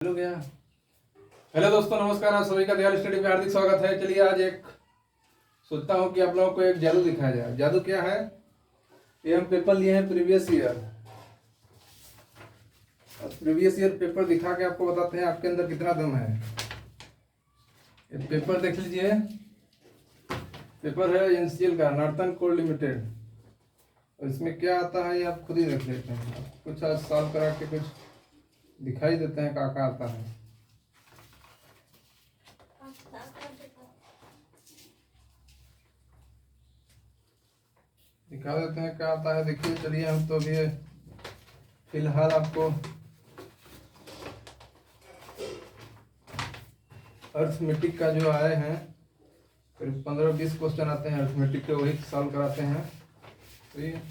Hello भैया। Hello दोस्तों, नमस्कार। आप सभी का दयाल स्टडी में हार्दिक स्वागत है। चलिए आज एक सोचता हूँ कि आप लोगों को एक जादू दिखाया जाए। जादू क्या है? ये हम पेपर लिए हैं previous year. Previous year paper दिखा के आपको बताते हैं आपके अंदर कितना दम है। ये पेपर देख लीजिए। पेपर है एनसीएल का, नॉर्थर्न कोल लिमिटेड। और इसमें क्या आता है ये आप खुद ही देख लेते हैं। कुछ आज सॉल्व करा के कुछ दिखाई देते हैं क्या आता है। दिखा देते हैं क्या आता है। देखिए, चलिए हम तो अभी फिलहाल आपको अर्थमेटिक का जो आए हैं करीब 15-20 क्वेश्चन आते हैं अर्थमेटिक के, वही सॉल्व कराते हैं। तो ये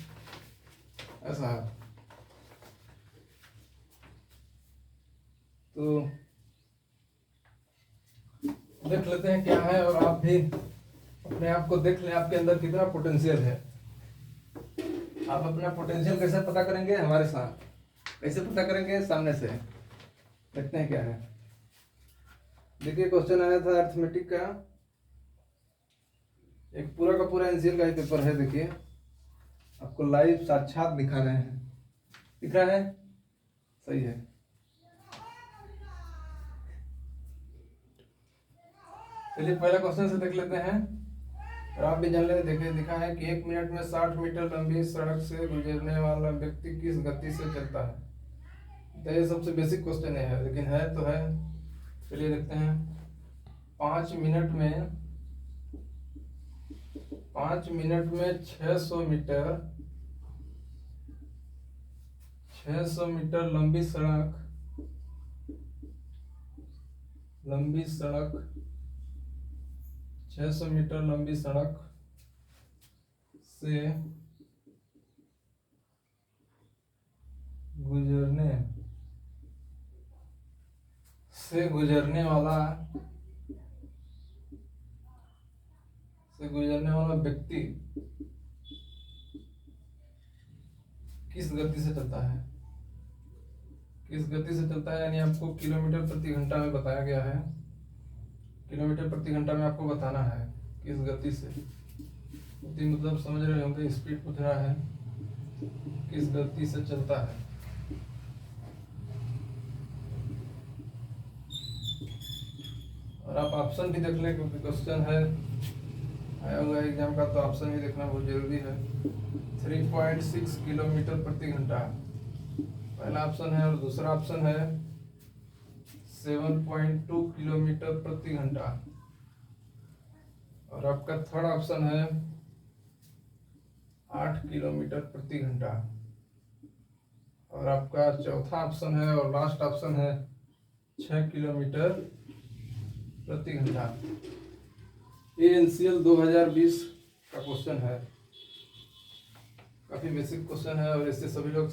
ऐसा है। तो देख लेते हैं क्या है, और आप भी अपने आप को देख लें आपके अंदर कितना पोटेंशियल है। आप अपना पोटेंशियल कैसे पता करेंगे? हमारे साथ कैसे पता करेंगे? सामने से देखते हैं क्या है। देखिए, क्वेश्चन आया था अर्थमेटिक का, एक पूरा का पूरा एनसीएल का ही पेपर है। देखिए, आपको लाइव साक्षात दिखा रहे हैं। दिख रहा है? सही है। चलिए पहला क्वेश्चन से देख लेते हैं और आप भी जान लेते। देखिए, दिखा है कि 1 मिनट में 60 मीटर लंबी सड़क से गुजरने वाला व्यक्ति किस गति से चलता है। तो ये सबसे बेसिक क्वेश्चन है, लेकिन है तो है। चलिए देखते हैं। 5 मिनट में 600 मीटर लंबी सड़क 600 मीटर लंबी सड़क से गुजरने वाला व्यक्ति किस गति से चलता है। किस गति से चलता है यानी आपको किलोमीटर प्रति घंटा में बताया गया है। किलोमीटर प्रति घंटा में आपको बताना है किस गति से। मतलब समझ रहे होंगे, स्पीड पूछ रहा है, किस गति से चलता है। और आप ऑप्शन भी देख लें, क्योंकि क्वेश्चन है आया हुआ है एग्जाम का, तो ऑप्शन भी देखना बहुत जरूरी है। 3.6 किलोमीटर प्रति घंटा पहला ऑप्शन है, और दूसरा ऑप्शन है 7.2 किलोमीटर प्रति घंटा, और आपका थर्ड ऑप्शन है 8 किलोमीटर प्रति घंटा, और आपका चौथा ऑप्शन है और लास्ट ऑप्शन है 6 किलोमीटर प्रति घंटा। ये एनसीएल 2020 का क्वेश्चन है। काफी बेसिक क्वेश्चन है, और इससे सभी लोग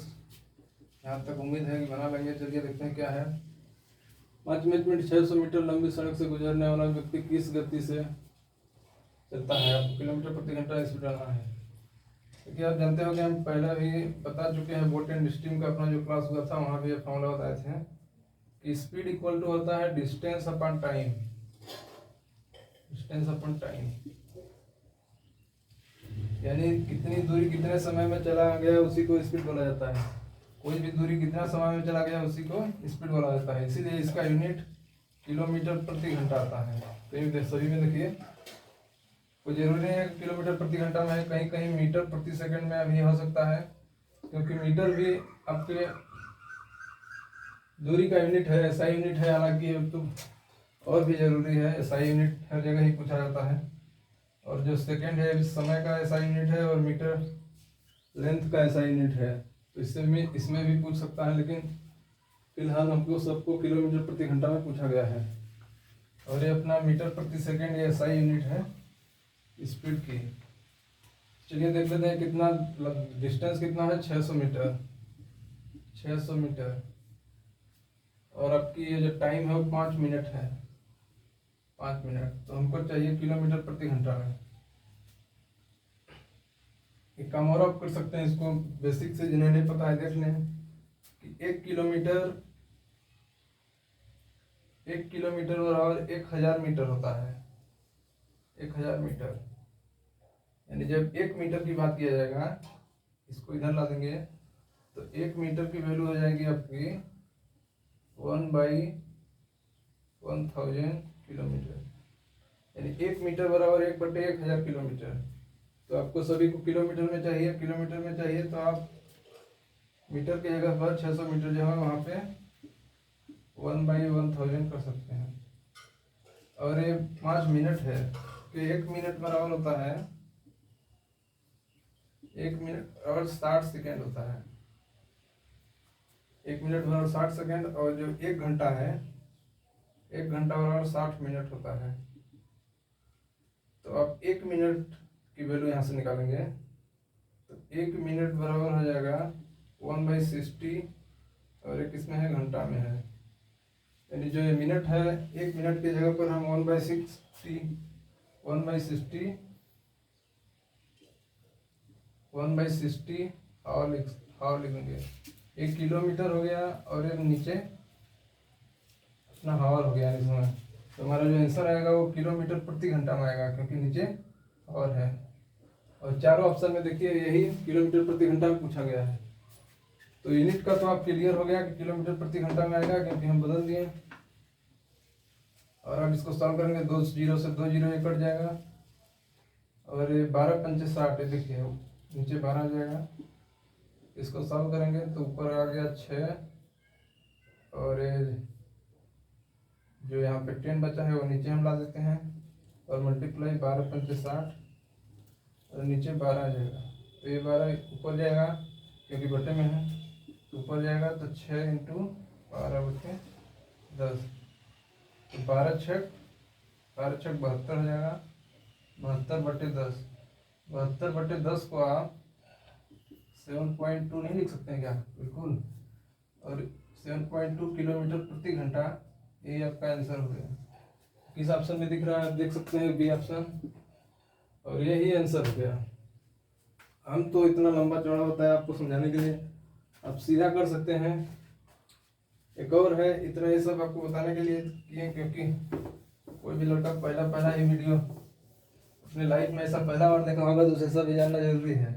यहाँ तक उम्मीद है कि बना लेंगे। चलिए देखते हैं क्या है। 5 मिनट में 600 मीटर लंबी सड़क से गुजरने वाला व्यक्ति किस गति से चलता है। आपको किलोमीटर प्रति घंटा स्पीड डालना है। क्योंकि आप जानते हो कि हम पहले भी बता चुके हैं, बोट एंड स्ट्रीम का अपना जो क्लास हुआ था, वहाँ भी ये फॉर्मूला बताए थे कि स्पीड इक्वल टू होता है distance upon time. Distance upon time यानी कितनी दूरी कितने समय में चला गया उसी को स्पीड बोला जाता है। कोई भी दूरी कितना समय में चला गया उसी को स्पीड बोला जाता है। इसीलिए इसका यूनिट किलोमीटर प्रति घंटा आता है। तो ये सभी में देखिए, कोई जरूरी नहीं है किलोमीटर प्रति घंटा में, कहीं कहीं मीटर प्रति सेकंड में भी हो सकता है, क्योंकि मीटर भी आपके दूरी का यूनिट है, एसआई यूनिट है। हालांकि तो और भी जरूरी है, एसआई यूनिट हर जगह ही पूछा जाता है। और जो सेकंड है समय का एसआई यूनिट है, और मीटर लेंथ का एसआई यूनिट है। तो इसमें भी पूछ सकता है, लेकिन फिलहाल हमको सबको किलोमीटर प्रति घंटा में पूछा गया है। और ये अपना मीटर प्रति सेकंड ये एसआई यूनिट है स्पीड की। चलिए देख लेते हैं कितना डिस्टेंस कितना है। 600 मीटर 600 मीटर, और आपकी ये जो टाइम है वो 5 मिनट है। 5 मिनट, तो हमको चाहिए किलोमीटर प्रति घंटा में। एक काम और आप कर सकते हैं, इसको बेसिक से जिन्हें नहीं पता है देख लें कि 1 किलोमीटर 1 किलोमीटर बराबर 1000 मीटर होता है। 1000 मीटर, यानी जब 1 मीटर की बात किया जाएगा, इसको इधर ला देंगे तो 1 मीटर की वैल्यू हो जाएगी आपकी 1/1000 किलोमीटर, यानी 1 मीटर बराबर 1/1000 किलोमीटर। तो आपको सभी को किलोमीटर में चाहिए, तो आप मीटर की जगह पर 600 मीटर जो है वहाँ पे 1/1000 कर सकते हैं। और ये 5 मिनट है, कि 1 मिनट बराबर होता है 1 मिनट और 60 सेकेंड होता है। 1 मिनट बराबर 60 सेकेंड, और जो 1 घंटा है, 1 घंटा बराबर 60 मिनट होता है। तो आप 1 मिनट की वैल्यू यहाँ से निकालेंगे तो 1 मिनट बराबर हो जाएगा 1/60, और एक इसमें है घंटा में है, यानी जो ये मिनट है 1 मिनट की जगह पर हम 1/60 और लिखेंगे। 1 किलोमीटर हो गया, और एक नीचे अपना हावर हो गया इसमें। तो हमारा जो आंसर आएगा वो किलोमीटर प्रति घंटा में आएगा, क्योंकि नीचे हावर है। और चारों ऑप्शन में देखिए यही किलोमीटर प्रति घंटा में पूछा गया है। तो यूनिट का तो आप क्लियर हो गया कि किलोमीटर प्रति घंटा में आएगा, क्योंकि हम बदल दिए। और अब इसको सॉल्व करेंगे, 2 जीरो से 2 जीरो ये कट जाएगा, और ये 12 पंचे 60 है, देखिए नीचे 12 आ जाएगा। इसको सॉल्व करेंगे तो ऊपर आ गया 6, और ये जो यहाँ पे 10 बचा है वो नीचे हम ला देते हैं, और मल्टीप्लाई 12 पंचे 60, और नीचे 12 आ जाएगा। तो ये 12 ऊपर जाएगा क्योंकि बटे में है, तो ऊपर जाएगा। तो 6 इंटू 12/10, तो 12 छक 72 हो जाएगा। 72/10, 72/10 को आप 7.2 नहीं लिख सकते हैं क्या? बिल्कुल। और 7.2 किलोमीटर प्रति घंटा, ये आपका आंसर हो गया। किस ऑप्शन में दिख रहा है आप देख सकते हैं, बी ऑप्शन, और यही आंसर हो गया। हम तो इतना लंबा चौड़ा होता है आपको समझाने के लिए, आप सीधा कर सकते हैं। एक और है, इतना ये सब आपको बताने के लिए किए क्योंकि कोई भी लड़का पहला ही वीडियो अपने लाइफ में ऐसा पहला बार देखा होगा, तो उसे सब जानना जरूरी है।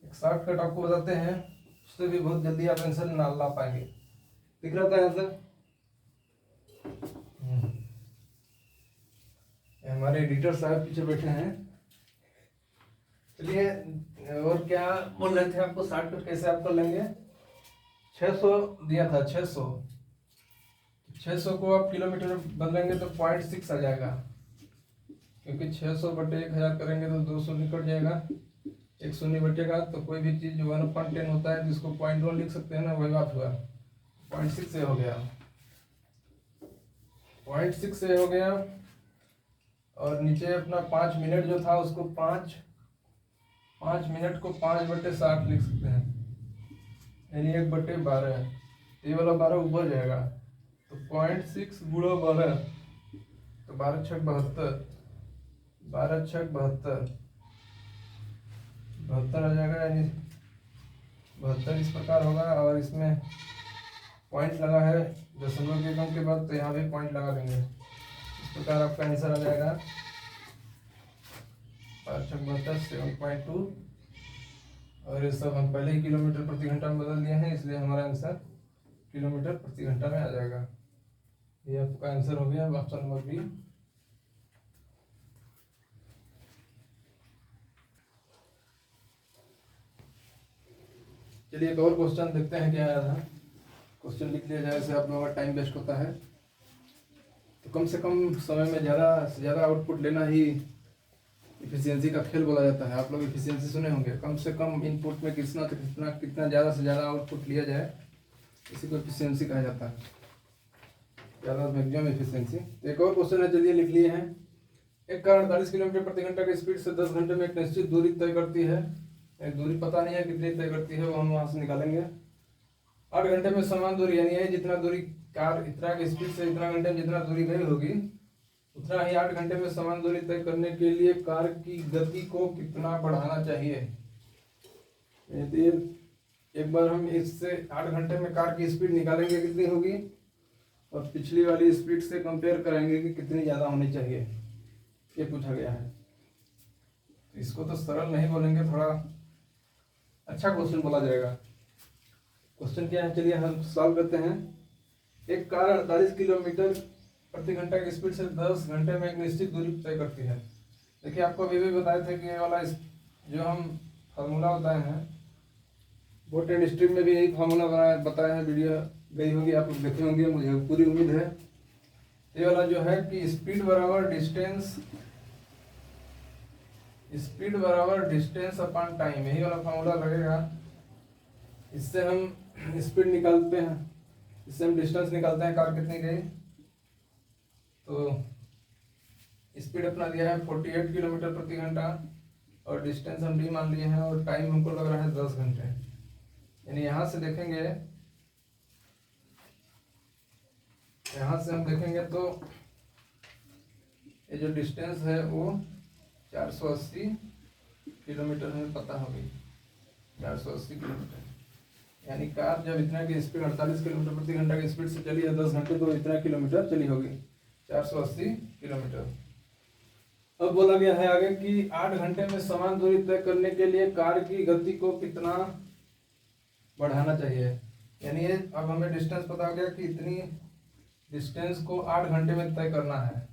एक शॉर्टकट आपको बताते हैं, उससे भी बहुत जल्दी आप आंसर निकाल ला पाएंगे। दिख रहा था आंसर? हमारे एडिटर साहब पीछे बैठे हैं। चलिए, और क्या बोल रहे थे आपको, शॉर्टकट कैसे आप कर लेंगे? 600 दिया था, 600 को आप किलोमीटर बदलेंगे तो 0.6 आ जाएगा, क्योंकि 600/1000 करेंगे तो 2 शून्य कट जाएगा, 1 शून्य बचेगा। तो कोई भी चीज 1/10 होता है जिसको 0.1 लिख सकते हैं ना, वही बात हुआ। 0.6 से हो गया, 0.6 से हो गया। और नीचे अपना 5 मिनट जो था उसको 5 मिनट को 5/60 लिख सकते हैं, यानी 1/12। ये वाला 12 ऊपर जाएगा, तो 0.6 गुणा 12, तो 12 छक 72, 12 छक 72 आ जाएगा, यानी 72 इस प्रकार होगा। और इसमें पॉइंट लगा है दशमलव के अंक के बाद, तो यहाँ भी पॉइंट लगा देंगे। इस प्रकार आपका आंसर आ जाएगा 12 छक 72, 7.2। और ये सब हम पहले ही किलोमीटर प्रति घंटा में बदल दिए हैं, इसलिए हमारा आंसर किलोमीटर प्रति घंटा में आ जाएगा। ये आपका आंसर हो गया ऑप्शन नंबर बी। चलिए एक और क्वेश्चन देखते हैं क्या आया था। क्वेश्चन लिख लिया जाए, इससे आप लोगों का टाइम वेस्ट होता है। तो कम से कम समय में ज़्यादा से ज़्यादा आउटपुट लेना ही इफिशियंसी का खेल बोला जाता है। आप लोग इफिशियंसी सुने होंगे, कम से कम इनपुट में कितना ज़्यादा से ज़्यादा आउटपुट लिया जाए, इसी को इफिशियंसी कहा जाता है, ज़्यादा मैक्सिमम इफिशियंसी। एक और क्वेश्चन है, चलिए लिख लिए हैं। एक कार 48 किलोमीटर प्रति घंटा की स्पीड से 10 घंटे में एक निश्चित दूरी तय करती है। एक दूरी पता नहीं है कितनी तय करती है, वो हम वहाँ से निकालेंगे। 8 घंटे में समान दूरी, यानी है जितना दूरी कार इतना की स्पीड से इतना घंटे में जितना दूरी गई होगी, उतना ही 8 घंटे में समान दूरी तय करने के लिए कार की गति को कितना बढ़ाना चाहिए। एक बार हम इससे 8 घंटे में कार की स्पीड निकालेंगे कितनी होगी, और पिछली वाली स्पीड से कंपेयर कराएंगे कि कितनी ज़्यादा होनी चाहिए, ये पूछा गया है। इसको तो सरल नहीं बोलेंगे, थोड़ा अच्छा क्वेश्चन बोला जाएगा। क्वेश्चन क्या है, चलिए हम सॉल्व करते हैं। एक कार 48 किलोमीटर प्रति घंटा की स्पीड से 10 घंटे में एक निश्चित दूरी तय करती है। देखिए आपको अभी भी बताए थे कि ये वाला जो हम फार्मूला बताए हैं, वो टेन स्ट्रीम में भी यही फार्मूला बताया है, वीडियो गई होगी, आप लोग देखे होंगे, मुझे पूरी उम्मीद है। ये वाला जो है कि स्पीड बराबर डिस्टेंस अपॉन टाइम, यही वाला फार्मूला लगेगा। इससे हम स्पीड निकालते हैं, इससे हम डिस्टेंस निकालते हैं, कार कितनी गई। तो स्पीड अपना दिया है 48 किलोमीटर प्रति घंटा और डिस्टेंस हम डी मान लिए हैं और टाइम हमको लग रहा है 10 घंटे। यानी यहाँ से देखेंगे, यहाँ से हम देखेंगे तो ये जो डिस्टेंस है वो 480 किलोमीटर हमें पता होगी, 480 किलोमीटर। यानी कार जब इतना की स्पीड 48 किलोमीटर प्रति घंटा की स्पीड से चली है 10 घंटे, तो इतना किलोमीटर चली होगी, 480 किलोमीटर। अब बोला गया है आगे कि 8 घंटे में समान दूरी तय करने के लिए कार की गति को कितना बढ़ाना चाहिए। यानी ये अब हमें डिस्टेंस पता हो गया कि इतनी डिस्टेंस को 8 घंटे में तय करना है,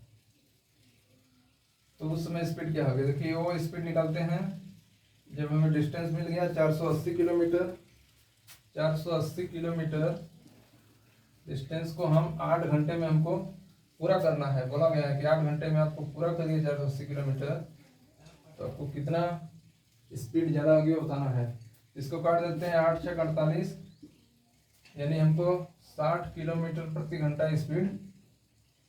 तो उस समय स्पीड क्या होगी। देखिए वो स्पीड निकालते हैं, जब हमें डिस्टेंस मिल गया 480 किलोमीटर, 480 किलोमीटर डिस्टेंस को हम 8 घंटे में हमको पूरा करना है। बोला गया है कि 8 घंटे में आपको पूरा करिए 480 किलोमीटर, तो आपको कितना स्पीड ज़्यादा होगी वो बताना है। इसको काट देते हैं, 8 से 48, यानी हमको 60 किलोमीटर प्रति घंटा स्पीड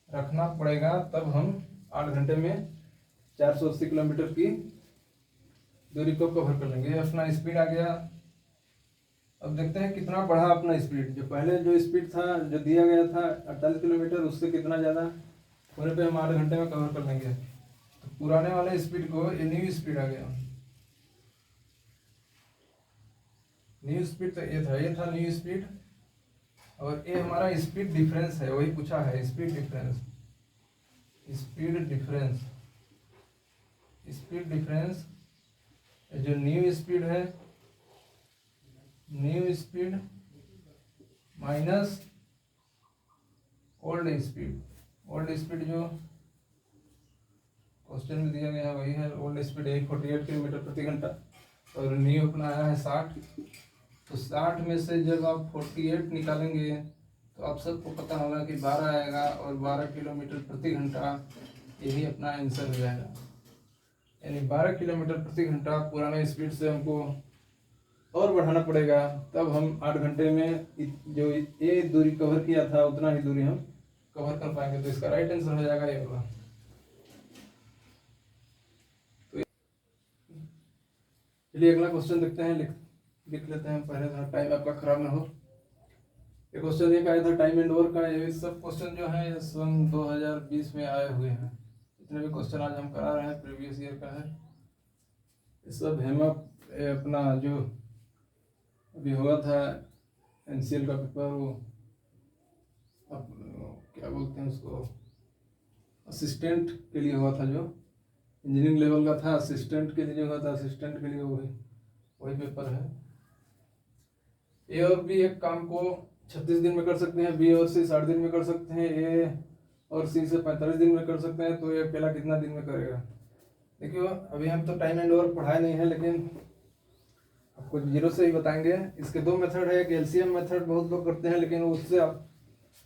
रखना पड़ेगा, तब हम 8 घंटे में 480 किलोमीटर की दूरी को कवर कर लेंगे। अपना स्पीड आ गया। अब देखते हैं कितना बढ़ा अपना स्पीड। जो पहले जो स्पीड था, जो दिया गया था 48 किलोमीटर, उससे कितना ज़्यादा होने पे हम 8 घंटे में कवर कर लेंगे। तो पुराने वाले स्पीड को ये न्यू स्पीड आ गया। न्यू स्पीड तो ये था न्यू स्पीड, और ये हमारा स्पीड डिफरेंस है, वही पूछा है स्पीड डिफरेंस। जो न्यू स्पीड है, new speed minus old speed जो क्वेश्चन में दिया गया है वही है। ओल्ड स्पीड 48 किलोमीटर प्रति घंटा और न्यू अपना आया है 60। तो 60 में से जब आप 48 निकालेंगे तो आप सबको पता होगा कि 12 आएगा, और 12 किलोमीटर प्रति घंटा यही अपना आंसर हो जाएगा। यानी 12 किलोमीटर प्रति घंटा पुराने स्पीड से हमको और बढ़ाना पड़ेगा, तब हम 8 घंटे में जो ये दूरी कवर किया था उतना ही दूरी हम कवर कर पाएंगे। तो इसका राइट आंसर हो जाएगा ये वाला। तो चलिए अगला क्वेश्चन देखते हैं, लिख लेते हैं पहले, थोड़ा टाइम आपका खराब ना हो। ये क्वेश्चन एक आया था टाइम एंड वर्क का। ये सब क्वेश्चन जो है सन 2020 में आए हुए हैं। जितने भी क्वेश्चन आज हम करा रहे हैं प्रीवियस ईयर का है। ये सब अपना जो अभी हुआ था एनसीएल का पेपर, वो क्या बोलते हैं उसको, असिस्टेंट के लिए हुआ था, जो इंजीनियरिंग लेवल का था, असिस्टेंट के लिए जो हुआ था, असिस्टेंट के लिए वही पेपर है। ए और बी एक काम को 36 दिन में कर सकते हैं, बी और सी 60 दिन में कर सकते हैं, ए और सी से 45 दिन में कर सकते हैं। तो ये अकेला कितना दिन में करेगा। देखिए अभी हम तो टाइम एंड वर्क पढ़ाए नहीं है, लेकिन आपको जीरो से ही बताएंगे। इसके 2 मेथड है। एक एलसीएम मेथड बहुत लोग करते हैं, लेकिन उससे आप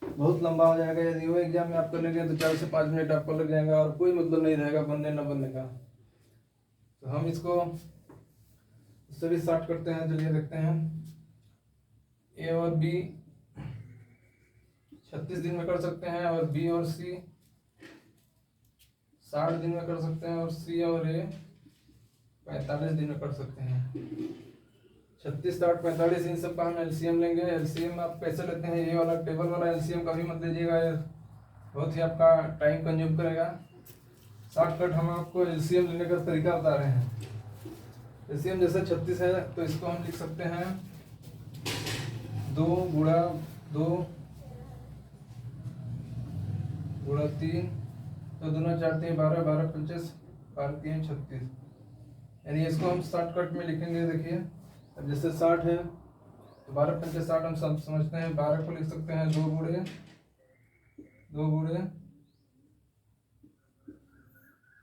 बहुत लंबा हो जाएगा। यदि वो एग्जाम में आप कर लेंगे तो 4 से 5 मिनट आपको लग जाएगा और कोई मतलब नहीं रहेगा बनने न बनने का। तो हम इसको उससे भी स्टार्ट करते हैं। चलिए देखते हैं। ए और बी 36 दिन में कर सकते हैं, और बी और सी 60 दिन में कर सकते हैं, और सी और ए 45 दिन में कर सकते हैं। 36, 60, 45 इन सब का हम एलसीएम लेंगे। एलसीएम आप कैसे लेते हैं, ये वाला टेबल वाला एलसीएम कभी मत लीजिएगा, बहुत ही आपका टाइम कंज्यूम करेगा। शॉर्टकट हम आपको एलसीएम लेने का तरीका बता रहे हैं। एलसीएम जैसे 36 है तो इसको हम लिख सकते हैं 2 गुणा 2 गुणा 3, तो दूना 4 3 12, 12 25, 12 3 36। यानी इसको हम शॉर्टकट में लिखेंगे। देखिए अब जैसे 60 है तो 12 पंचे 60 हम सब समझते हैं। 12 को लिख सकते हैं 2 गुणे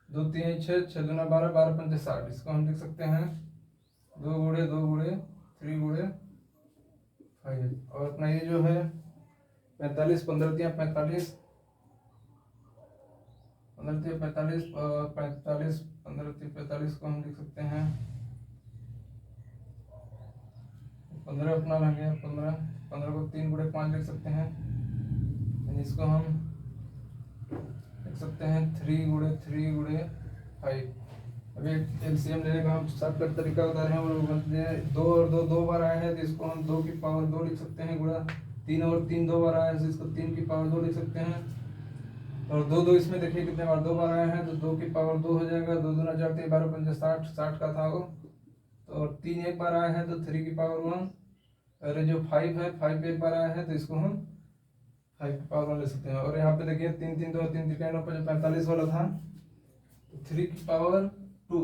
2 3 6, 6 दूना 12, 12 पंचे 60। इसको हम लिख सकते हैं 2 गुणे 3 गुणे 5। और अपना ये जो है 45, 15 3 45, 15 3 45 और 45, 15 3 45 को हम लिख सकते हैं 15 अपना लेंगे। 15 को 3 गुणे 5 लिख सकते हैं। इसको हम लिख सकते हैं 3 गुणे 5। अभी एलसीएम लेने का हम शॉर्टकट तरीका बता रहे हैं। और 2 और 2 2 बार आया है तो इसको हम 2 की पावर 2 लिख सकते हैं, गुणा 3 और 3 2 बार आया है तो इसको 3 की पावर 2 लिख सकते हैं। और 2 2 इसमें देखिए कितने बार 2 बार आया है तो 2 की पावर 2 हो जाएगा। 2 दूना 4 3 12 पंचे 60, 60 का था वो। तो और 3 एक बार आया है तो 3 की पावर 1। और जो 5 है 5 एक बार आया है तो इसको हम 5 की पावर 1 ले सकते हैं। और यहाँ पे देखिए 3 3 2 3 3 9 45 वाला था तो 3 की पावर 2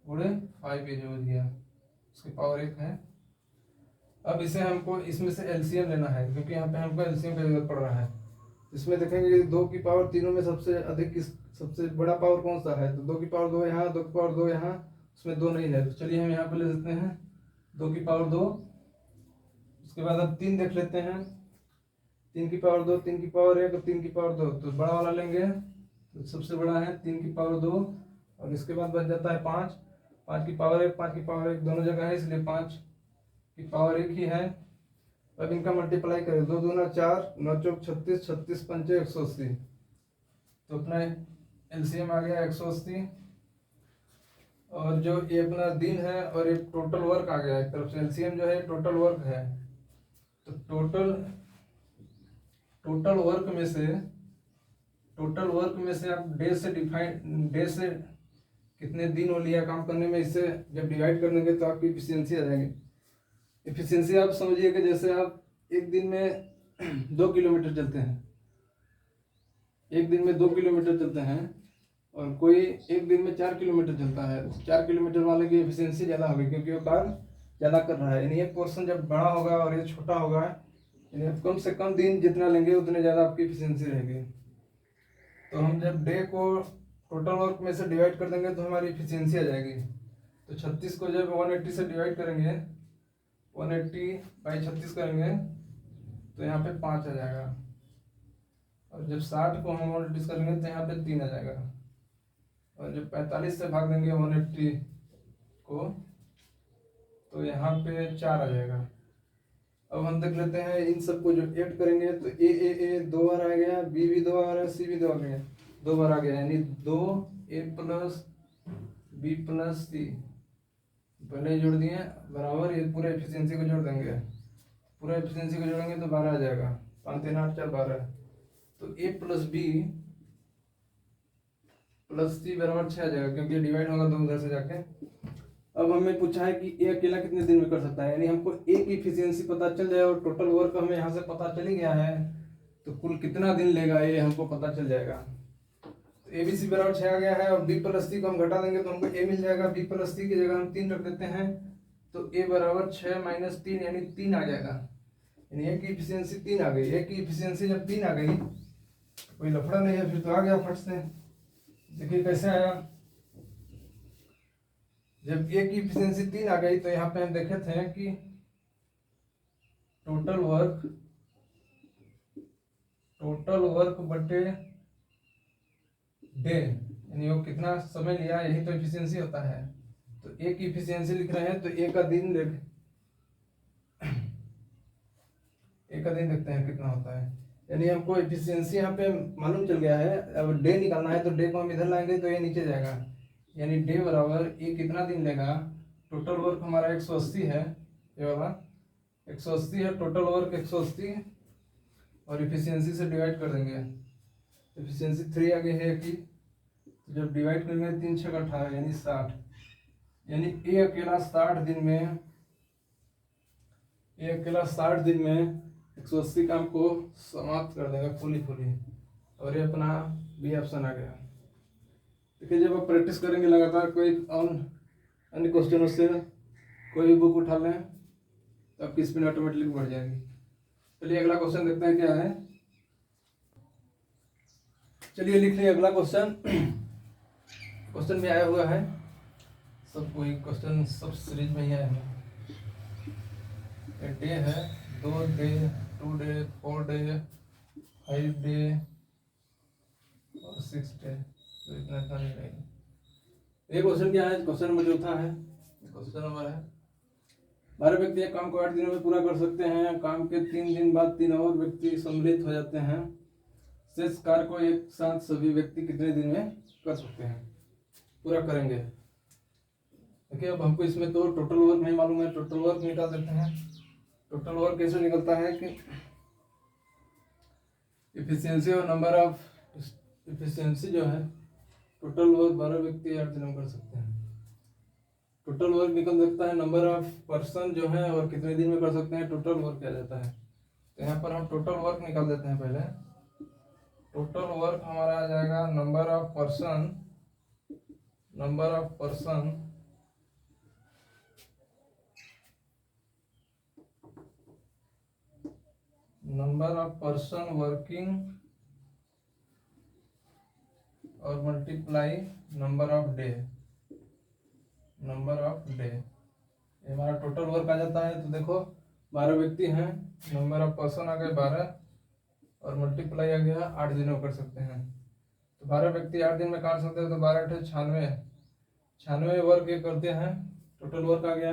गुणे 5 ये जो हो गया उसकी पावर 1 है। अब इसे हमको इसमें से एलसीएम लेना है क्योंकि यहाँ पे हमको एलसीएम की जरूरत पड़ रहा है। इसमें देखेंगे 2 की पावर तीनों में सबसे अधिक सबसे बड़ा पावर कौन सा है, तो 2 की पावर 2 यहाँ, 2 की पावर 2 यहाँ, उसमें 2 नहीं है। तो चलिए हम यहाँ पे ले सकते हैं 2 की पावर 2। उसके बाद अब 3 देख लेते हैं। 3 की पावर 2, 3 की पावर 1 और 3 की पावर 2। तो बड़ा वाला लेंगे तो सबसे बड़ा है 3 की पावर 2। और इसके बाद बन जाता है 5, 5 की पावर 1, 5 की पावर 1 दोनों जगह है इसलिए 5 की पावर 1 ही है। अब इनका मल्टीप्लाई करें 2 दूना 4, 9 चौक 36, 36 पंचे 180। तो अपना एलसीएम आ गया 180। और जो ये अपना दिन है और ये टोटल वर्क आ गया एक तरफ से। एलसीएम जो है टोटल वर्क है तो टोटल वर्क में से आप डे से कितने दिन हो लिया काम करने में, इससे जब डिवाइड कर देंगे तो आपकी इफिशियंसी आ जाएगी। इफिशियंसी आप समझिए कि जैसे आप एक दिन में 2 किलोमीटर चलते हैं, एक दिन में 2 किलोमीटर चलते हैं और कोई एक दिन में 4 किलोमीटर चलता है। 4 किलोमीटर वाले की एफिशिएंसी ज़्यादा होगी क्योंकि वो काम ज़्यादा कर रहा है। यानी ये पोर्शन जब बड़ा होगा और ये छोटा होगा, यानी आप कम से कम दिन जितना लेंगे उतने ज़्यादा आपकी एफिशिएंसी रहेगी। तो हम जब डे को टोटल वर्क में से डिवाइड कर देंगे तो हमारी एफिशिएंसी आ जाएगी। तो 36 को जब 180 से डिवाइड करेंगे, 180 बाई 36 करेंगे तो यहाँ पे 5 आ जाएगा। और जब 60 को हम 180 करेंगे तो यहाँ पे 3 आ जाएगा। और जब 45 से भाग देंगे 180 को तो यहाँ पे 4 आ जाएगा। अब हम देख लेते हैं इन सबको जो ऐड करेंगे तो ए 2 बार आ गया, बी भी 2 बार आ गया, सी भी 2 आ गया, 2 बार आ गया। यानी 2 ए प्लस बी प्लस सी पहले जोड़ दिए बराबर, ये पूरे एफिशिएंसी को जोड़ देंगे। पूरा एफिशिएंसी को जोड़ेंगे तो 12 आ जाएगा। 5 3 8 4 12। तो ए प्लस बी प्लस सी बराबर 6 आ जाएगा क्योंकि डिवाइड होगा 2 उधर से जाके। अब हमें पूछा है कि ए अकेला कितने दिन में कर सकता है, यानी हमको ए की इफिशियंसी पता चल जाए और टोटल वर्क हमें यहाँ से पता चल ही गया है तो कुल कितना दिन लेगा ये हमको पता चल जाएगा। तो ए बी सी बराबर 6 आ गया है और बी प्लस सी को हम घटा देंगे तो हमको ए मिल जाएगा। बी प्लस सी की जगह हम 3 रख देते हैं तो ए बराबर 6 माइनस 3 यानी 3 आ जाएगा। यानी ए की इफिशियंसी 3 आ गई। ए की इफिशियंसी जब 3 आ गई कोई लफड़ा नहीं है, फिर तो आ गया फट से। देखिए कैसे आया, जब ए की इफिशियंसी 3 आ गई तो यहाँ पे हम देखे थे कि टोटल वर्क बटे डे, यानी वो कितना समय लिया, यही तो इफिशियंसी होता है। तो ए की इफिशियंसी लिख रहे हैं तो ए का दिन देखते हैं कितना होता है। यानी हमको एफिशिएंसी यहाँ पे मालूम चल गया है। अब डे निकालना है तो डे को हम इधर लाएंगे तो ये नीचे जाएगा। यानी डे बराबर ये कितना दिन लेगा। टोटल वर्क हमारा 180 है, ये वाला 180 है टोटल वर्क 180 और इफिशियंसी से डिवाइड कर देंगे। इफिशियंसी 3 आ गई है कि तो जब डिवाइड करेंगे 3 6 18 यानी 60। यानी ए अकेला 60 दिन में 180 काम को समाप्त कर देगा फुली। और ये अपना बी ऑप्शन आ गया। देखिए जब आप प्रैक्टिस करेंगे लगातार कोई अन्य क्वेश्चनों से कोई भी बुक उठा लें तो आपकी स्पीड ऑटोमेटिकली बढ़ जाएगी। चलिए अगला क्वेश्चन देखते हैं क्या है। चलिए लिख लिया अगला क्वेश्चन। क्वेश्चन भी आया हुआ है, सब कोई क्वेश्चन सब सीरीज में ही आए हैं। डे है 2 डे 2 डे 4 डे 5 डे और 6 डे, तो इतना नहीं रहेगा। ये क्वेश्चन क्या है? क्वेश्चन नंबर चौथा है। क्वेश्चन नंबर है 12 व्यक्ति एक काम को 8 दिनों में पूरा कर सकते हैं। काम के 3 दिन बाद 3 और व्यक्ति सम्मिलित हो जाते हैं। शेष कार्य को एक साथ सभी व्यक्ति कितने दिन में कर सकते हैं, पूरा करेंगे। देखिए अब हमको इसमें तो टोटल वर्क नहीं मालूम है, टोटल वर्क निकाल देते हैं। टोटल वर्क कैसे निकलता है कि इफिशियंसी और नंबर ऑफ इफिशियंसी जो है, टोटल वर्क 12 व्यक्ति 8 दिनों में कर सकते हैं। टोटल वर्क निकल सकता है नंबर ऑफ पर्सन जो है और कितने दिन में कर सकते हैं, टोटल वर्क आ जाता है। तो यहाँ पर हम टोटल वर्क निकाल देते हैं। पहले टोटल वर्क हमारा आ जाएगा number of person number of person working और मल्टीप्लाई नंबर ऑफ डे ये हमारा टोटल वर्क आ जाता है। तो देखो 12 व्यक्ति हैं, नंबर ऑफ पर्सन आ गए 12 और मल्टीप्लाई आ गया 8 दिनों कर सकते हैं। तो 12 व्यक्ति 8 दिन में काट सकते हैं, तो 12 8 96 वर्क ये करते हैं, टोटल वर्क आ गया।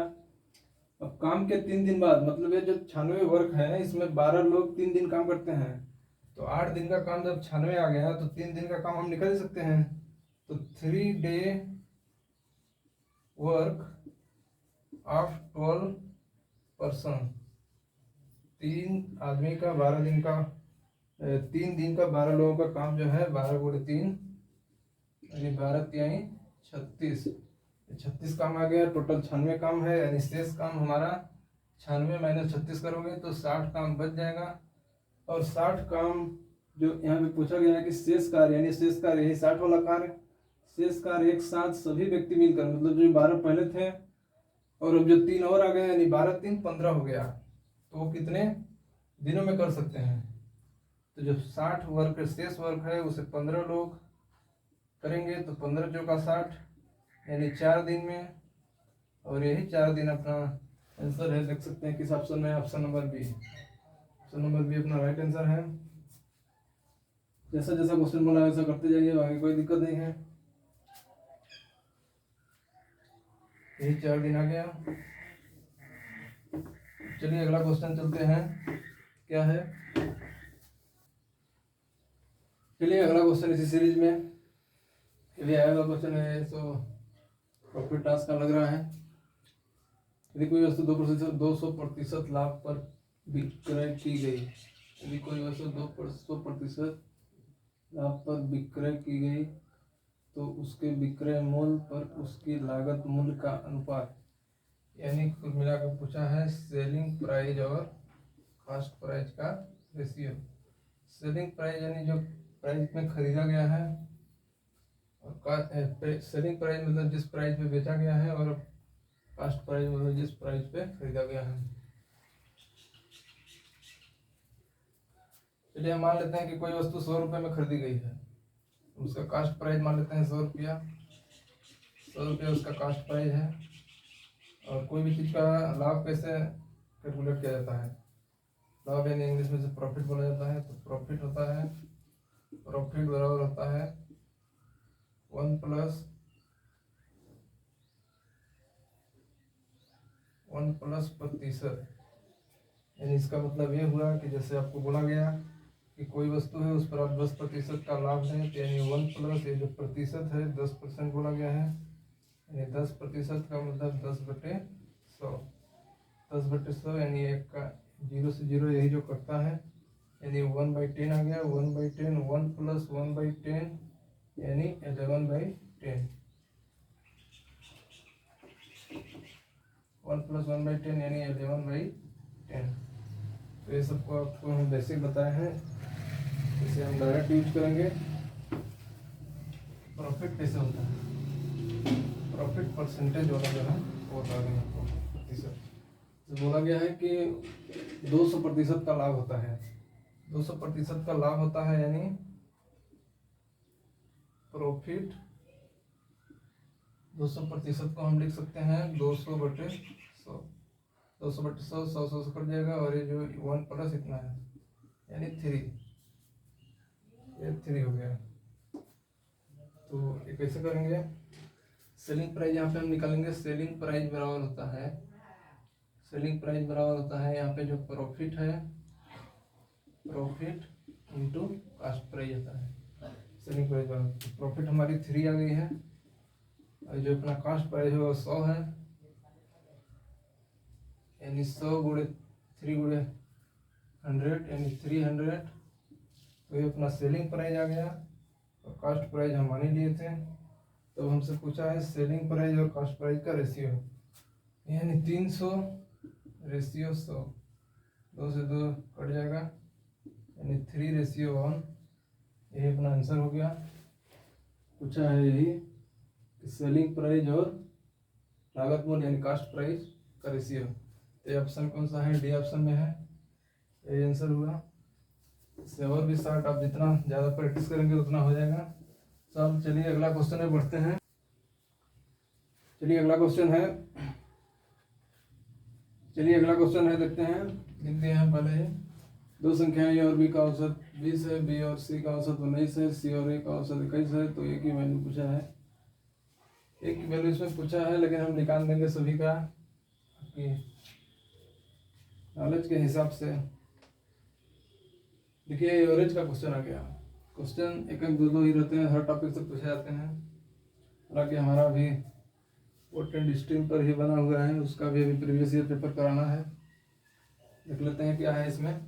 अब काम के 3 दिन बाद, मतलब ये जो 96 वर्क है इसमें 12 लोग 3 दिन काम करते हैं, तो 8 दिन का काम जब 96 आ गया तो 3 दिन का काम हम निकाल सकते हैं। तो 3 डे वर्क ऑफ 12 पर्सन, 3 आदमी का 12 दिन का 3 दिन का 12 लोगों का काम जो है 12 गुणे 3 यानी 12 तिहाई 36 काम आ गया। टोटल 96 काम है, यानी शेष काम हमारा 96 माइनस 36 करोगे तो 60 काम बच जाएगा। और 60 काम जो यहाँ पे पूछा गया है कि शेष कार्य, यानी शेष कार्य यही 60 वाला कार्य, शेष कार्य एक साथ सभी व्यक्ति मिलकर, मतलब जो 12 पहले थे और अब जो 3 और आ गए यानी 12 3 15 हो गया, तो वो कितने दिनों में कर सकते हैं। तो जो 60 वर्क शेष वर्क है उसे 15 लोग करेंगे, तो 15 चौका 60 यानी 4 दिन में, और यही 4 दिन अपना आंसर है। देख सकते हैं किस ऑप्शन में, option number B. Option number B अपना राइट आंसर है। जैसा जैसा क्वेश्चन बोला वैसा करते जाइए, आगे कोई दिक्कत नहीं है। यही 4 दिन आ गया। चलिए अगला क्वेश्चन चलते हैं, क्या है। चलिए अगला क्वेश्चन इसी सीरीज में ये आया हुआ क्वेश्चन है, तो प्रॉफिट टास्क का लग रहा है। यदि कोई वस्तु 200% लाभ पर विक्रय की गई, यदि कोई वस्तु 200% लाभ पर विक्रय की गई तो उसके विक्रय मूल्य पर उसकी लागत मूल्य का अनुपात, यानी कुल मिलाकर पूछा है सेलिंग प्राइस और कॉस्ट प्राइस का रेशियो। सेलिंग प्राइस यानी जो प्राइस में खरीदा गया है, और सेलिंग प्राइस मतलब जिस प्राइस पे बेचा गया है, और कॉस्ट प्राइस मतलब जिस प्राइस पे खरीदा गया है। चलिए हम मान लेते हैं कि कोई वस्तु 100 रुपये में खरीदी गई है, उसका कॉस्ट प्राइस मान लेते हैं 100 रुपया। 100 रुपया उसका कॉस्ट प्राइस है। और कोई भी चीज़ का लाभ कैसे कैलकुलेट किया जाता है, लाभ यानी इंग्लिश में से प्रॉफिट बोला जाता है। तो प्रॉफिट बराबर होता है 1 प्लस प्रतिशत। यानी इसका मतलब ये हुआ कि जैसे आपको बोला गया कि कोई वस्तु है उस पर आप 10% का लाभ लें, तो यानी 1 प्लस ये जो प्रतिशत है 10% बोला गया है, यानी 10% का मतलब 10/100। 10/100 यानी एक का 0 से 0 यही जो करता है, यानी 1/10 आ गया। 1/10 1 प्लस 1/10 यानी 11/10। 1 प्लस 1/10 यानी 11/10। तो ये सबको आपको हम बेसिक बताए हैं। इसे हम डायरेक्ट यूज करेंगे। प्रॉफिट कैसे होता है, प्रॉफिट परसेंटेज वाला जो है वो बता देंगे आपको। प्रतिशत तो बोला गया है कि 200% का लाभ होता है, 200% का लाभ होता है, यानी प्रॉफिट 200% को हम लिख सकते हैं 200/100, 200/100, 100 से कट जाएगा, और ये जो 1 प्लस इतना है यानी 3, ये 3 हो गया। तो ये कैसे करेंगे, सेलिंग प्राइस यहाँ पे हम निकालेंगे। सेलिंग प्राइस बराबर होता है, सेलिंग प्राइस बराबर होता है यहाँ पे जो प्रॉफिट है, प्रॉफिट इंटू कास्ट प्राइस आता है। सेलिंग प्राइस बराबर प्रॉफिट हमारी 3 आ गई है, और जो अपना कास्ट प्राइस है वो 100 है, यानी 100 गुणे 3 गुणे 100 यानी 300। तो ये अपना सेलिंग प्राइस आ गया, और कास्ट प्राइस हम मान ही लिए थे। तो हमसे पूछा है सेलिंग प्राइस और कास्ट प्राइस का रेशियो, यानी 300 रेशियो 100, 2 से 2 कट जाएगा, यानी 3:1। यही अपना आंसर हो गया। पूछा है यही कि सेलिंग प्राइस और लागत मूल्य यानी कास्ट प्राइस का रेशियो। तो ये ऑप्शन कौन सा है, डी ऑप्शन में है, यही आंसर हुआ। इससे और भी शार्ट आप जितना ज़्यादा प्रैक्टिस करेंगे उतना हो जाएगा। सब चलिए अगला क्वेश्चन में बढ़ते हैं। चलिए अगला क्वेश्चन है, देखते हैं। लिख दिए हैं पहले ही। 2 संख्याएं ए और बी का औसत 20 है, बी और सी का औसत 19 है, सी और ए का औसत 21 है। तो ए की वैल्यू पूछा है, ए की वैल्यू इसमें पूछा है, लेकिन हम निकाल देंगे सभी का आपकी नॉलेज के हिसाब से। देखिए एवरेज का क्वेश्चन आ गया। क्वेश्चन 1-2 ही रहते हैं, हर टॉपिक से पूछे जाते हैं। हालांकि हमारा भी पोर्टेंट स्ट्रीम पर ही बना हुआ है, उसका भी अभी प्रीवियस ईयर पेपर कराना है। देख लेते हैं क्या है इसमें।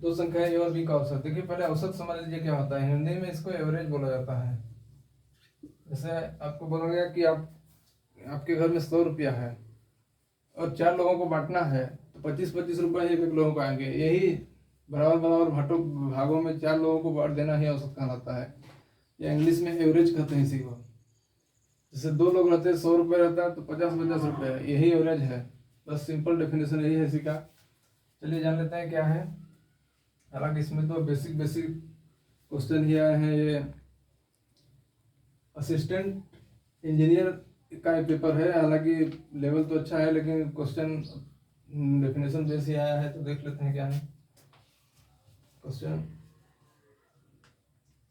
2 संख्या ए और बी का औसत। देखिए पहले औसत समझ लीजिए क्या होता है। हिंदी में इसको एवरेज बोला जाता है। जैसे आपको बोला गया कि आपके घर में 100 रुपया है और 4 लोगों को बांटना है, तो 25-25 रुपये एक लोगों को आएंगे। यही बराबर भागों में 4 लोगों को बांट देना ही औसत कहलाता है, या इंग्लिश में एवरेज कहते हैं इसी को। जैसे 2 लोग रहते हैं, 100 रुपये रहता है, तो 50-50 रुपये, यही एवरेज है। बस सिंपल डेफिनेशन यही है इसी का। चलिए जान लेते हैं क्या है। हालांकि इसमें तो बेसिक क्वेश्चन ही आए हैं। ये असिस्टेंट इंजीनियर का एक पेपर है, हालांकि लेवल तो अच्छा है, लेकिन क्वेश्चन डेफिनेशन बेस ही आया है। तो देख लेते हैं क्या है क्वेश्चन।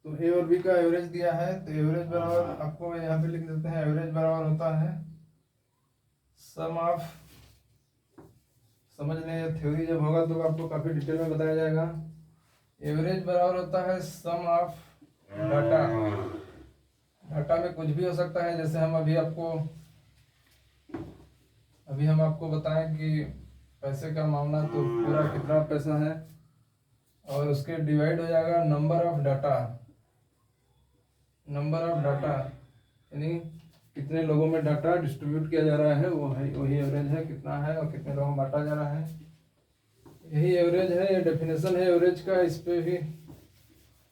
तो ए और बी का एवरेज दिया है, तो एवरेज बराबर आपको यहाँ पे लिख देते हैं। एवरेज बराबर होता है सम ऑफ, समझ लें थ्योरी जब होगा तो आपको काफी डिटेल में बताया जाएगा। एवरेज बराबर होता है सम ऑफ डाटा। डाटा में कुछ भी हो सकता है। जैसे हम अभी हम आपको बताएं कि पैसे का मामला, तो पूरा कितना पैसा है, और उसके डिवाइड हो जाएगा number of data. Number of data यानी कितने लोगों में डाटा डिस्ट्रीब्यूट किया जा रहा है, वही एवरेज है। कितना है और कितने लोगों में बांटा जा रहा है, यही एवरेज है। ये डेफिनेशन है एवरेज का। इस पे भी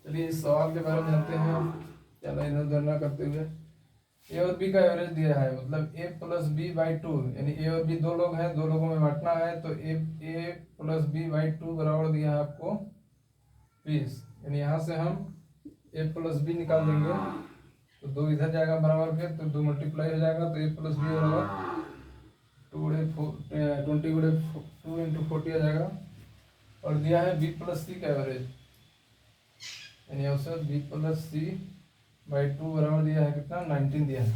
चलिए इस सवाल के बारे में जानते हैं, ज़्यादा इधर उधर ना करते हुए। ए और बी का एवरेज दिया है, मतलब a + b/2, यानी ए और बी 2 लोग हैं, 2 लोगों में बांटना है, तो a + b/2 बराबर दिया है आपको 20। यानी यहाँ से हम a + b निकाल देंगे, तो 2 इधर जाएगा बराबर के, तो 2 मल्टीप्लाई हो जाएगा, तो a + b बराबर 20 गुणे 2 × 40 आ जाएगा। और दिया है b + c का एवरेज, यानी औसत b + c/2 बराबर दिया है कितना, 19 दिया है।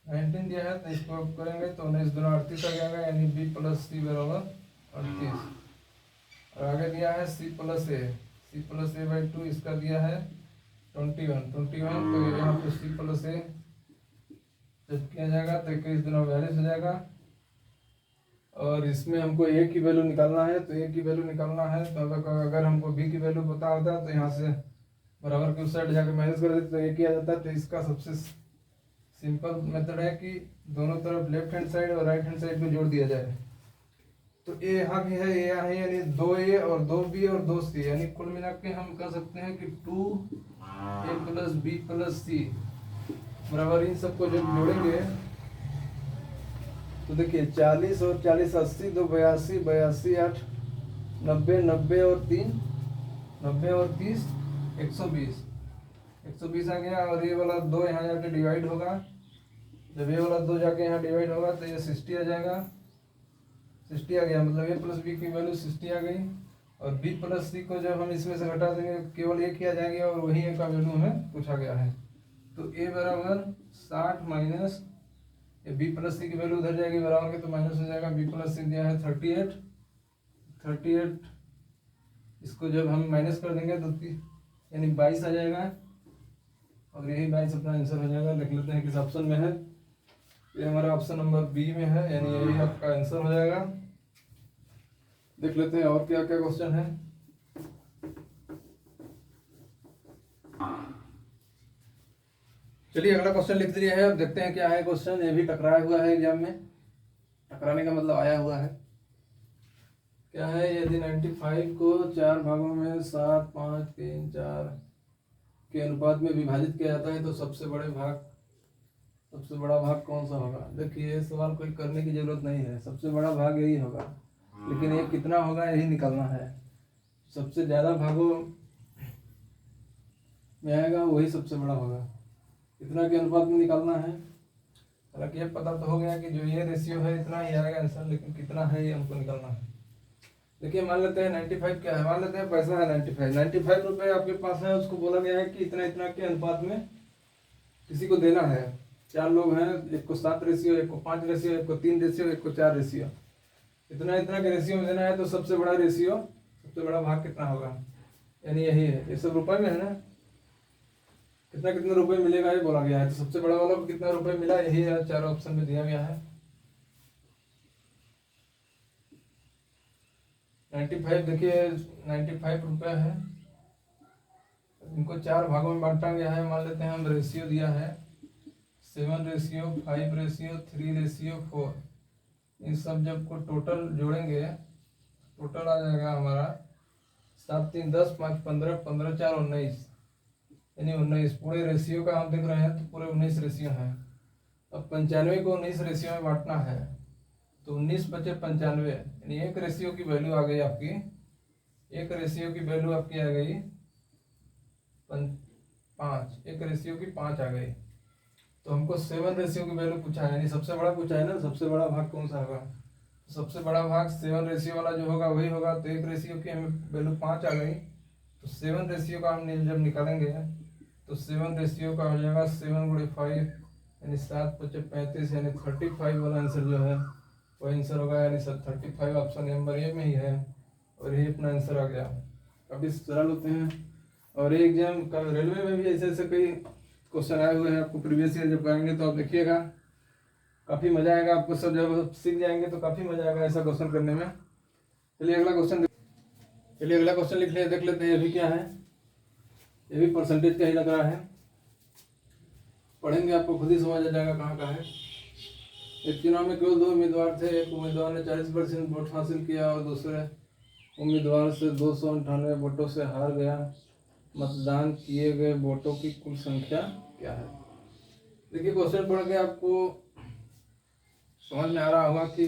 19 दिया है, तो इसको आप करेंगे तो 19 दूना 38 आ जाएगा, यानी b + c बराबर 38। और आगे दिया है c + a/2, इसका दिया है 21। तो यहाँ पे c + a जब किया जाएगा तो 21 दूना 42 हो जाएगा। और इसमें हमको a की वैल्यू निकालना है, तो a की वैल्यू निकालना है, तो अगर हमको b की वैल्यू पता होता है तो यहाँ से बराबर के उस साइड जाकर माइनस कर देते तो ये किया जाता है। तो इसका सबसे सिंपल मेथड है कि दोनों तरफ लेफ्ट हैंड साइड और राइट हैंड साइड को जोड़ दिया जाए। तो ए यहाँ भी है, ए यहाँ है, यानी 2A और 2B और 2C, यानी कुल मिला के हम कह सकते हैं कि 2A plus B plus C बराबर। इन सबको जब जोड़ेंगे तो देखिए 40 और 40 80, 2 82, 82 8 90, 90 और 3 90 और 30 120, 120 आ गया। और ये वाला 2 यहाँ जाके डिवाइड होगा, जब ये वाला 2 जाके यहाँ डिवाइड होगा तो ये 60 आ जाएगा, 60 आ गया, मतलब A प्लस बी की वैल्यू 60 आ गई। और B प्लस C को जब हम इसमें से घटा देंगे केवल एक ही आ जाएंगे, और वही एक का वैल्यू हमें पूछा गया है। तो A बराबर 60 माइनस B प्लस C की वैल्यू उधर जाएगी बराबर के, तो माइनस हो जाएगा। B प्लस C दिया है 38, इसको जब हम माइनस कर देंगे तो यानी 22 आ जाएगा, और यही 22 अपना आंसर हो जाएगा। देख लेते हैं किस ऑप्शन में है। ये हमारा ऑप्शन नंबर बी में है, यानी यही आपका आंसर हो जाएगा। देख लेते हैं और क्या क्या क्वेश्चन है। चलिए अगला क्वेश्चन लिख दिया है, अब देखते हैं क्या है क्वेश्चन। ये भी टकराया हुआ है एग्जाम में, टकराने का मतलब आया हुआ है। क्या है, यदि 95 को 4 भागों में 7 5 3 4 के अनुपात में विभाजित किया जाता है तो सबसे बड़ा भाग कौन सा होगा। देखिए ये सवाल कोई करने की जरूरत नहीं है, सबसे बड़ा भाग यही होगा, लेकिन ये कितना होगा यही निकालना है। सबसे ज्यादा भागों में आएगा वही सबसे बड़ा होगा, इतना के अनुपात में निकालना है। हालांकि ये पता तो हो गया कि जो ये रेशियो है इतना ही आएगा आंसर, लेकिन कितना है ये हमको निकालना है। देखिए मान लेते हैं 95 क्या है, मान लेते हैं पैसा है 95 रुपए आपके पास है, उसको बोला गया है कि इतना इतना के अनुपात में किसी को देना है। 4 लोग हैं, एक को 7 रेशियो, एक को 5 रेशियो, एक को 3 रेशियो, एक को 4 रेशियो, इतना इतना के रेशियो में देना है। तो सबसे बड़ा रेशियो, सबसे बड़ा भाग कितना होगा, यानी यही है। ये सब रुपए में है ना, कितना कितना रुपए मिलेगा ये बोला गया है। तो सबसे बड़ा वाला को कितना रुपए मिला यही है, 4 ऑप्शन में दिया गया है। 95 देखिए 95 रुपये है, इनको 4 भागों में बांटा गया है। मान लेते हैं हम रेशियो दिया है 7:5, 3:4। इन सब जब को टोटल जोड़ेंगे, टोटल आ जाएगा हमारा 7 3 10 5 15 15 4 19, यानी 19 पूरे रेशियो का हम देख रहे हैं, तो पूरे 19 रेशियो हैं। अब 95 को 19 रेशियो में बांटना है, तो 19 बचे 95, यानी एक रेशियो की वैल्यू आ गई आपकी, एक रेशियो की वैल्यू आपकी आ गई 5, एक रेशियो की 5 आ गई। तो हमको 7 रेशियो की वैल्यू पूछा है, यानी सबसे बड़ा पूछा है ना, सबसे बड़ा भाग कौन सा होगा। तो सबसे बड़ा भाग 7 रेशियो वाला जो होगा वही होगा। तो एक रेशियो की हमें वैल्यू 5 आ गई, तो 7 रेशियो का हम जब निकालेंगे तो 7 रेशियो का हो जाएगा 7 × 5, यानी 7 × 5 35, यानी 35 वाला आंसर जो है वो आंसर होगा, यानी 35 ऑप्शन नंबर ए में ही है, और यही अपना आंसर आ गया। काफ़ी सरल होते हैं, और ये एग्जाम का रेलवे में भी ऐसे ऐसे कई क्वेश्चन आए हुए हैं। आपको प्रीवियस ईयर जब कराएंगे तो आप देखिएगा, काफ़ी मजा आएगा आपको, सब जब सीख जाएंगे तो काफ़ी मजा आएगा ऐसा क्वेश्चन करने में। चलिए अगला क्वेश्चन लिख देख लेते हैं। ये भी क्या है, ये भी परसेंटेज का ही लग रहा है, पढ़ेंगे आपको खुद ही समझ आ जाएगा कहाँ का है। एक चुनाव में केवल 2 उम्मीदवार थे, एक उम्मीदवार ने 40% वोट हासिल किया और दूसरे उम्मीदवार से 298 वोटों से हार गया। मतदान किए गए वोटों की कुल संख्या क्या है। देखिए क्वेश्चन पढ़ के आपको समझ में आ रहा होगा कि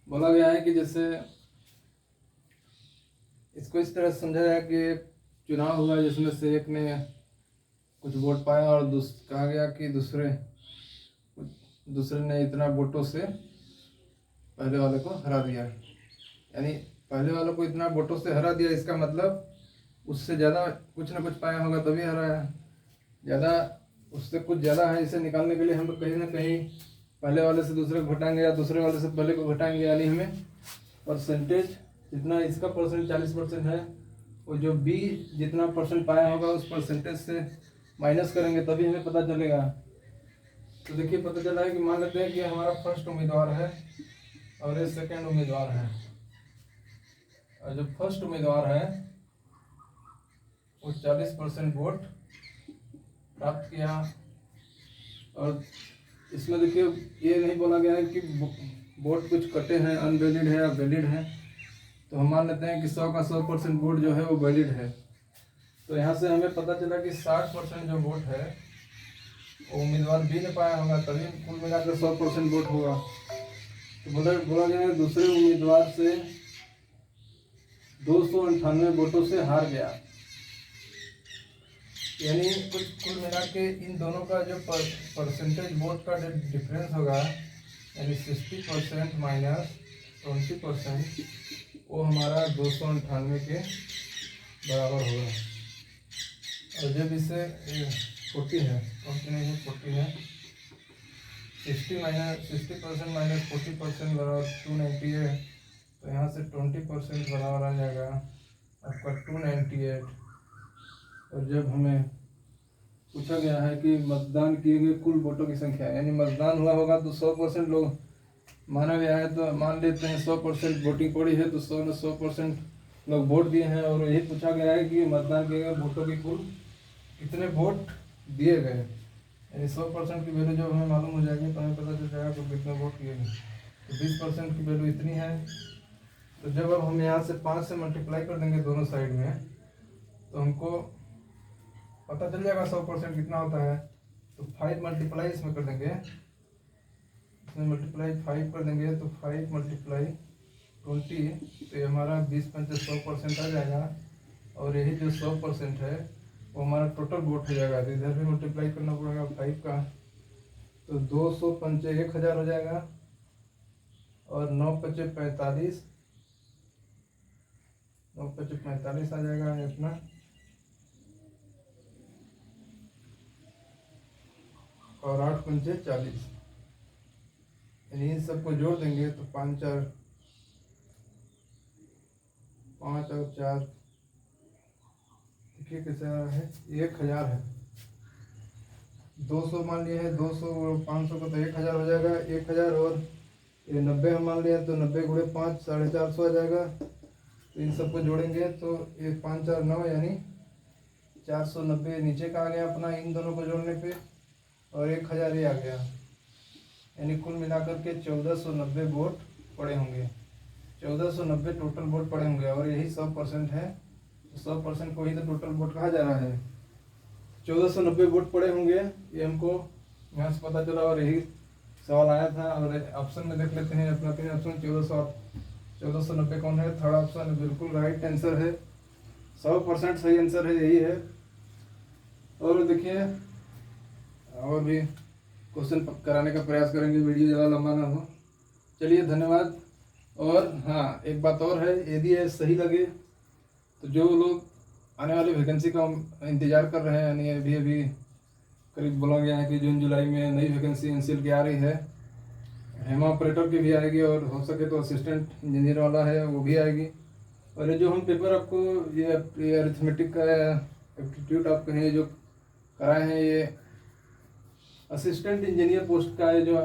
बोला गया है कि जैसे इसको इस तरह समझा जाए कि चुनाव हुआ जिसमें से एक ने कुछ वोट पाया और कहा गया कि दूसरे ने इतना वोटों से पहले वाले को हरा दिया, यानी पहले वालों को इतना वोटों से हरा दिया, इसका मतलब उससे ज़्यादा कुछ ना कुछ पाया होगा तभी हराया। ज़्यादा उससे कुछ ज़्यादा है, इसे निकालने के लिए हम कहीं ना कहीं पहले वाले से दूसरे को घटाएंगे या दूसरे वाले से पहले को घटाएंगे, यानी हमें परसेंटेज जितना इसका परसेंट 40% है, वो जो बी जितना परसेंट पाया होगा उस परसेंटेज से माइनस करेंगे तभी हमें पता चलेगा। तो देखिए पता चला है कि मान लेते हैं कि हमारा फर्स्ट उम्मीदवार है और ये सेकंड उम्मीदवार है, और जो फर्स्ट उम्मीदवार है वो 40% वोट प्राप्त किया। और इसमें देखिए ये नहीं बोला गया है कि बोर्ड कुछ कटे हैं, अनवैलिड है या वैलिड है, तो हम मान लेते हैं कि 100 का 100% बोर्ड जो है वो वैलिड है। तो यहाँ से हमें पता चला कि 60% जो वोट है वो उम्मीदवार भी नहीं पाया होगा, तभी कुल मिलाकर 100% वोट होगा। तो बोला गया है दूसरे उम्मीदवार से 298 वोटों से हार गया। यानी कुल मिला के इन दोनों का जो परसेंटेज वोट का डिफरेंस होगा, यानी 60% माइनस 20%, वो हमारा 298 के बराबर होगा। और जब इसे 40 है, 40 नहीं है 40 है, 60% माइनस 40% बराबर 298, तो यहाँ से 20% बराबर आ जाएगा आपका 298। और जब हमें पूछा गया है कि मतदान किए गए कुल वोटों की संख्या, यानी मतदान हुआ होगा तो 100% लोग माना गया है, तो मान लेते हैं 100% वोटिंग पड़ी है, तो 100% लोग वोट दिए हैं। और यही पूछा गया है कि मतदान किए गए वोटों की कुल कितने वोट दिए गए, यानी 100% की वैल्यू जब हमें मालूम हो जाएगी तो हमें पता चल जाएगा तो कितने वोट किए गए। तो 20% की वैल्यू इतनी है। तो जब अब हम यहाँ से 5 से मल्टीप्लाई कर देंगे दोनों साइड में, तो हमको पता चल जाएगा 100% कितना होता है। तो 5 मल्टीप्लाई इसमें कर देंगे, इसमें मल्टीप्लाई 5 कर देंगे, तो 5 मल्टीप्लाई 20, तो ये हमारा 20 × 100% आ जाएगा। और यही जो 100% है वो हमारा टोटल वोट हो जाएगा। तो इधर भी मल्टीप्लाई करना पड़ेगा 5 का, तो 200 पंचे 1000 हो जाएगा, और 9 पंचे 45, 9 पंचे 45 आ जाएगा अपना। और 8 पंचे 40, यानी इन सबको जोड़ देंगे तो 5 और 4 देखिए कैसे आ रहा है, 1000 है। 200 मान लिए है, 200 और 500 का तो 1000 हो जाएगा, 1000। और ये 90 हम मान लिया तो 90 × 5 450 आ जाएगा। तो इन सबको जोड़ेंगे तो 1 5 4 9, यानी 490 नीचे का आ गया अपना इन दोनों को जोड़ने पे, और 1000 ही आ गया, यानी कुल मिलाकर के 1490 वोट पड़े होंगे। 1490 टोटल वोट पड़े होंगे, और यही 100% है। 100% को ही तो टोटल वोट कहा जा रहा है। 1490 वोट पड़े होंगे, ये हमको यहाँ से पता चला। और यही सवाल आया था। और ऑप्शन में देख लेते हैं अपना 3 ऑप्शन, 1490 कौन है? थर्ड ऑप्शन बिल्कुल राइट आंसर है, 100% सही आंसर है, यही है। और देखिए और भी क्वेश्चन कराने का प्रयास करेंगे, वीडियो ज़्यादा लंबा ना हो। चलिए धन्यवाद। और हाँ, एक बात और है, यदि ये सही लगे तो जो लोग आने वाली वैकेंसी का इंतज़ार कर रहे हैं, यानी अभी करीब बोला गया है कि जून जुलाई में नई वैकेंसी एनसीएल की आ रही है, हेमा ऑपरेटर की भी आएगी, और हो सके तो असिस्टेंट इंजीनियर वाला है वो भी आएगी। और ये जो हम पेपर आपको ये अरिथमेटिक का एप्टीट्यूड आप कहें जो कराए हैं, ये असिस्टेंट इंजीनियर पोस्ट का ये जो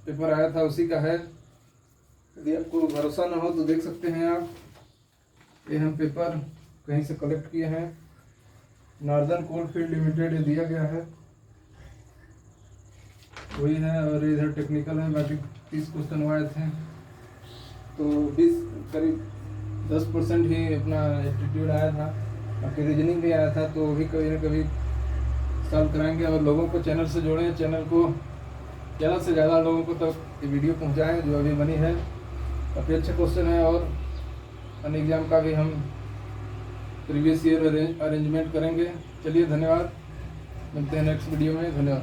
पेपर आया था उसी का है। यदि आपको भरोसा ना हो तो देख सकते हैं आप, ये हम पेपर कहीं से कलेक्ट किए हैं, नॉर्दर्न कोलफील्ड लिमिटेड ये दिया गया है, वही है। और इधर टेक्निकल है, बाकी 30 क्वेश्चन आए थे, तो 20 करीब 10% ही अपना एप्टीट्यूड आया था, बाकी रीजनिंग भी आया था, तो वो भी कभी ना कभी सॉल्व कराएंगे। और लोगों को चैनल से जोड़ें, चैनल को ज़्यादा से ज़्यादा लोगों को तक ये वीडियो पहुंचाएं जो अभी बनी है। काफ़ी अच्छे क्वेश्चन है, और अन्य एग्ज़ाम का भी हम प्रीवियस ईयर अरेंजमेंट करेंगे। चलिए धन्यवाद, मिलते हैं नेक्स्ट वीडियो में, धन्यवाद।